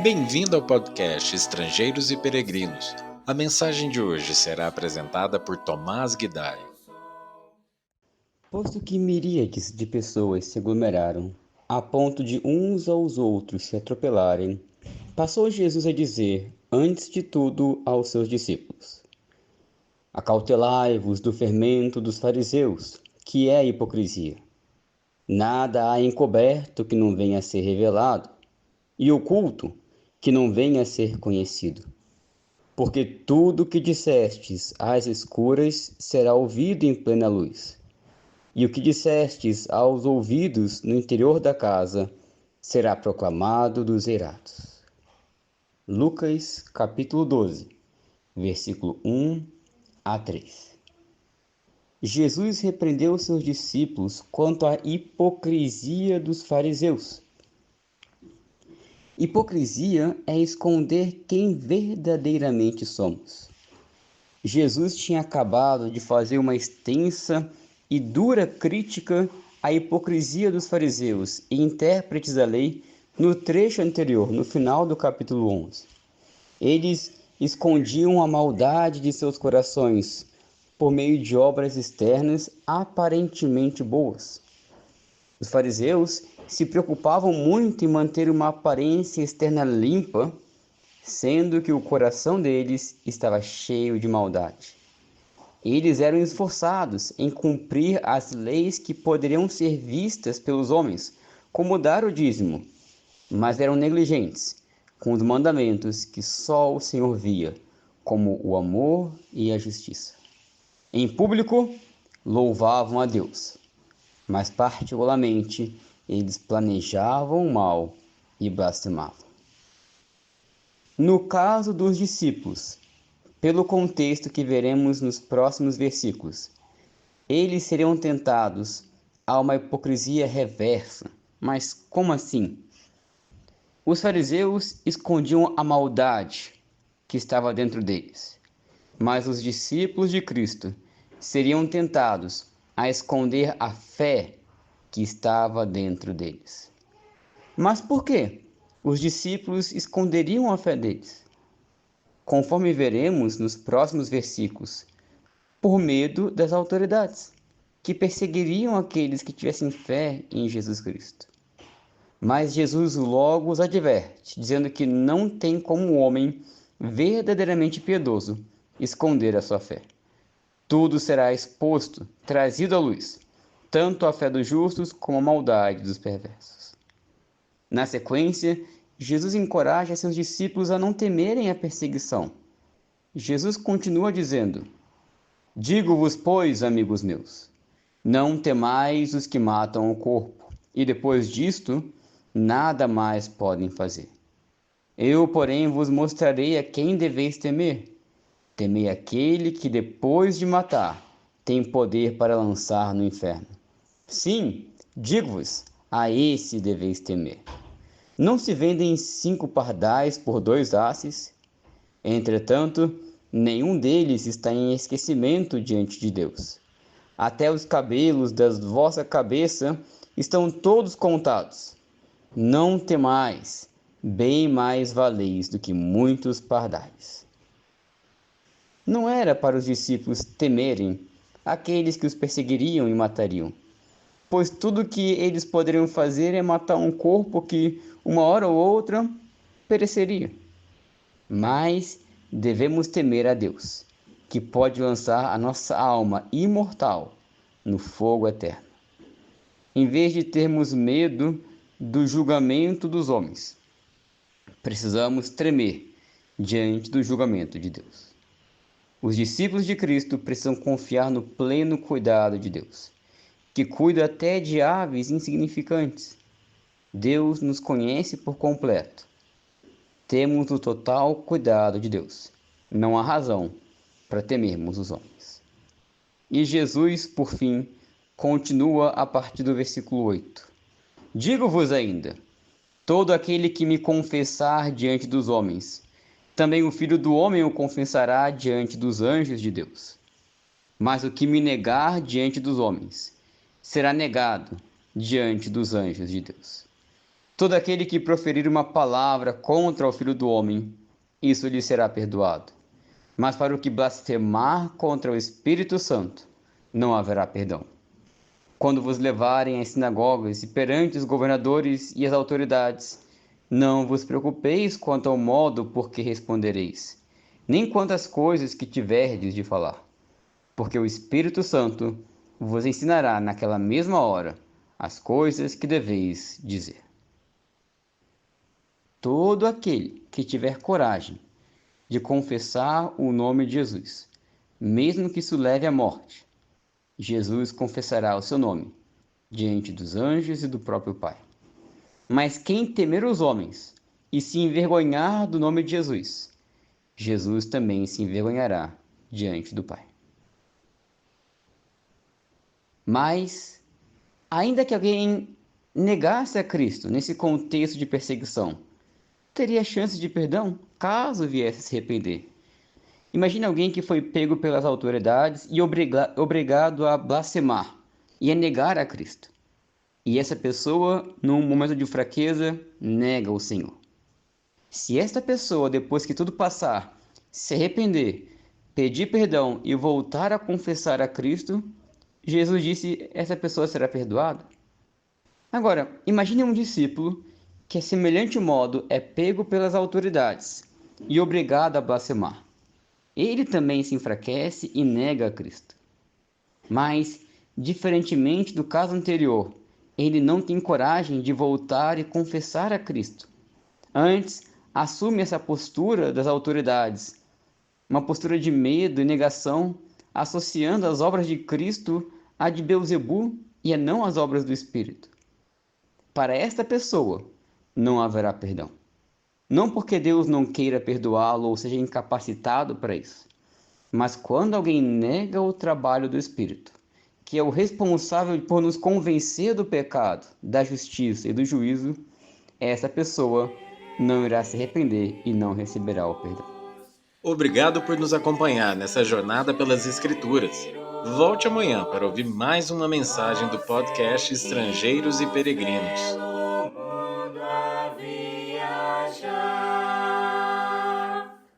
Bem-vindo ao podcast Estrangeiros e Peregrinos. A mensagem de hoje será apresentada por Tomás Guidai. Posto que miríades de pessoas se aglomeraram, a ponto de uns aos outros se atropelarem, passou Jesus a dizer, antes de tudo, aos seus discípulos: Acautelai-vos do fermento dos fariseus, que é a hipocrisia. Nada há encoberto que não venha a ser revelado, e oculto que não venha a ser conhecido. Porque tudo que dissestes às escuras será ouvido em plena luz. E o que dissestes aos ouvidos no interior da casa será proclamado dos eirados. Lucas, capítulo 12, versículo 1 a 3. Jesus repreendeu seus discípulos quanto à hipocrisia dos fariseus. Hipocrisia é esconder quem verdadeiramente somos. Jesus tinha acabado de fazer uma extensa e dura crítica à hipocrisia dos fariseus e intérpretes da lei no trecho anterior, no final do capítulo 11. Eles escondiam a maldade de seus corações por meio de obras externas aparentemente boas. Os fariseus se preocupavam muito em manter uma aparência externa limpa, sendo que o coração deles estava cheio de maldade. Eles eram esforçados em cumprir as leis que poderiam ser vistas pelos homens, como dar o dízimo, mas eram negligentes com os mandamentos que só o Senhor via, como o amor e a justiça. Em público, louvavam a Deus, mas particularmente eles planejavam o mal e blasfemavam. No caso dos discípulos, pelo contexto que veremos nos próximos versículos, eles seriam tentados a uma hipocrisia reversa. Mas como assim? Os fariseus escondiam a maldade que estava dentro deles, mas os discípulos de Cristo seriam tentados a esconder a fé que estava dentro deles. Mas por quê? Os discípulos esconderiam a fé deles? Conforme veremos nos próximos versículos, por medo das autoridades, que perseguiriam aqueles que tivessem fé em Jesus Cristo. Mas Jesus logo os adverte, dizendo que não tem como o homem verdadeiramente piedoso esconder a sua fé. Tudo será exposto, trazido à luz, tanto a fé dos justos como a maldade dos perversos. Na sequência, Jesus encoraja seus discípulos a não temerem a perseguição. Jesus continua dizendo: Digo-vos, pois, amigos meus, não temais os que matam o corpo, e depois disto, nada mais podem fazer. Eu, porém, vos mostrarei a quem deveis temer. Temei aquele que, depois de matar, tem poder para lançar no inferno. Sim, digo-vos, a esse deveis temer. Não se vendem 5 pardais por 2 asses? Entretanto, nenhum deles está em esquecimento diante de Deus. Até os cabelos da vossa cabeça estão todos contados. Não temais, bem mais valeis do que muitos pardais. Não era para os discípulos temerem aqueles que os perseguiriam e matariam, pois tudo que eles poderiam fazer é matar um corpo que, uma hora ou outra, pereceria. Mas devemos temer a Deus, que pode lançar a nossa alma imortal no fogo eterno. Em vez de termos medo do julgamento dos homens, precisamos tremer diante do julgamento de Deus. Os discípulos de Cristo precisam confiar no pleno cuidado de Deus, que cuida até de aves insignificantes. Deus nos conhece por completo. Temos o total cuidado de Deus. Não há razão para temermos os homens. E Jesus, por fim, continua a partir do versículo 8. Digo-vos ainda, todo aquele que me confessar diante dos homens, também o Filho do Homem o confessará diante dos anjos de Deus. Mas o que me negar diante dos homens, será negado diante dos anjos de Deus. Todo aquele que proferir uma palavra contra o Filho do Homem, isso lhe será perdoado. Mas para o que blasfemar contra o Espírito Santo, não haverá perdão. Quando vos levarem às sinagogas e perante os governadores e as autoridades, não vos preocupeis quanto ao modo por que respondereis, nem quanto às coisas que tiverdes de falar, porque o Espírito Santo vos ensinará naquela mesma hora as coisas que deveis dizer. Todo aquele que tiver coragem de confessar o nome de Jesus, mesmo que isso leve à morte, Jesus confessará o seu nome diante dos anjos e do próprio Pai. Mas quem temer os homens e se envergonhar do nome de Jesus, Jesus também se envergonhará diante do Pai. Mas, ainda que alguém negasse a Cristo nesse contexto de perseguição, teria chance de perdão caso viesse a se arrepender. Imagine alguém que foi pego pelas autoridades e obrigado a blasfemar e a negar a Cristo. E essa pessoa, num momento de fraqueza, nega o Senhor. Se esta pessoa, depois que tudo passar, se arrepender, pedir perdão e voltar a confessar a Cristo, Jesus disse: essa pessoa será perdoada. Agora, imagine um discípulo que, a semelhante modo, é pego pelas autoridades e obrigado a blasfemar. Ele também se enfraquece e nega a Cristo. Mas, diferentemente do caso anterior, ele não tem coragem de voltar e confessar a Cristo. Antes, assume essa postura das autoridades, uma postura de medo e negação, associando as obras de Cristo a de Beelzebu e a não as obras do Espírito. Para esta pessoa, não haverá perdão. Não porque Deus não queira perdoá-lo ou seja incapacitado para isso, mas quando alguém nega o trabalho do Espírito, que é o responsável por nos convencer do pecado, da justiça e do juízo, essa pessoa não irá se arrepender e não receberá o perdão. Obrigado por nos acompanhar nessa jornada pelas Escrituras. Volte amanhã para ouvir mais uma mensagem do podcast Estrangeiros e Peregrinos.